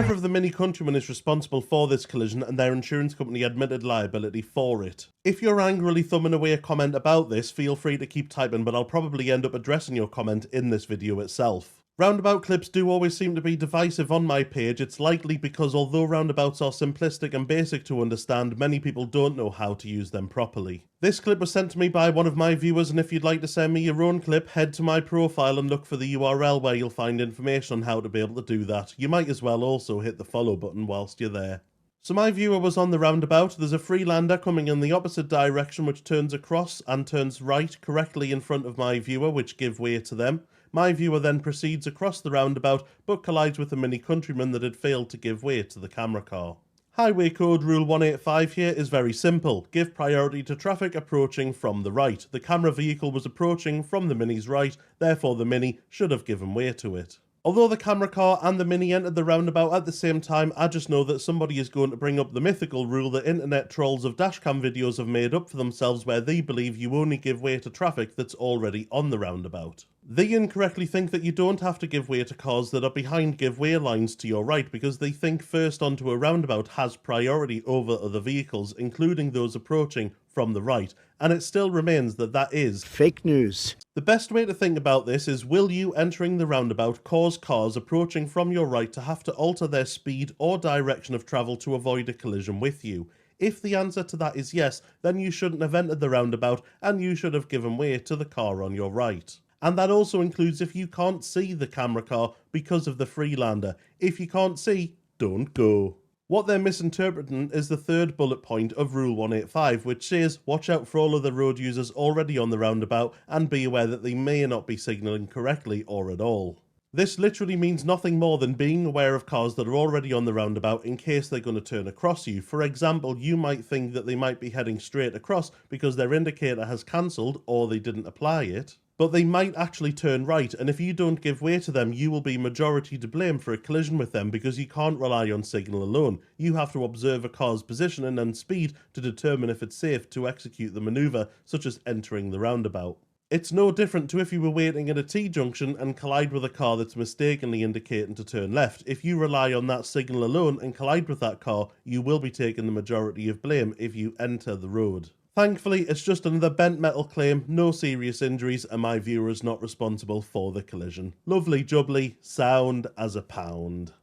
Neither of the Mini Countrymen is responsible for this collision, and their insurance company admitted liability for it. If you're angrily thumbing away a comment about this, feel free to keep typing, but I'll probably end up addressing your comment in this video itself. Roundabout clips do always seem to be divisive on my page. It's likely because although roundabouts are simplistic and basic to understand, many people don't know how to use them properly. This clip was sent to me by one of my viewers, and if you'd like to send me your own clip, head to my profile and look for the URL where you'll find information on how to be able to do that. You might as well also hit the follow button whilst you're there. So my viewer was on the roundabout. There's a Freelander coming in the opposite direction which turns across and turns right correctly in front of my viewer, which give way to them. My viewer then proceeds across the roundabout but collides with the Mini Countryman that had failed to give way to the camera car. Highway Code Rule 185 here is very simple. Give priority to traffic approaching from the right. The camera vehicle was approaching from the Mini's right, therefore the Mini should have given way to it. Although the camera car and the Mini entered the roundabout at the same time, I just know that somebody is going to bring up the mythical rule that internet trolls of dashcam videos have made up for themselves, where they believe you only give way to traffic that's already on the roundabout. They incorrectly think that you don't have to give way to cars that are behind give-way lines to your right, because they think first onto a roundabout has priority over other vehicles, including those approaching from the right, and it still remains that that is fake news. The best way to think about this is, will you entering the roundabout cause cars approaching from your right to have to alter their speed or direction of travel to avoid a collision with you? If the answer to that is yes, then you shouldn't have entered the roundabout and you should have given way to the car on your right. And that also includes if you can't see the camera car because of the Freelander. If you can't see, don't go. What they're misinterpreting is the third bullet point of Rule 185, which says watch out for all other road users already on the roundabout and be aware that they may not be signalling correctly or at all. This literally means nothing more than being aware of cars that are already on the roundabout in case they're going to turn across you. For example, you might think that they might be heading straight across because their indicator has cancelled or they didn't apply it. But they might actually turn right, and if you don't give way to them, you will be majority to blame for a collision with them because you can't rely on signal alone. You have to observe a car's positioning and speed to determine if it's safe to execute the manoeuvre, such as entering the roundabout. It's no different to if you were waiting at a T-junction and collide with a car that's mistakenly indicating to turn left. If you rely on that signal alone and collide with that car, you will be taking the majority of blame if you enter the road. Thankfully, it's just another bent metal claim, no serious injuries, and my viewer is not responsible for the collision. Lovely jubbly, sound as a pound.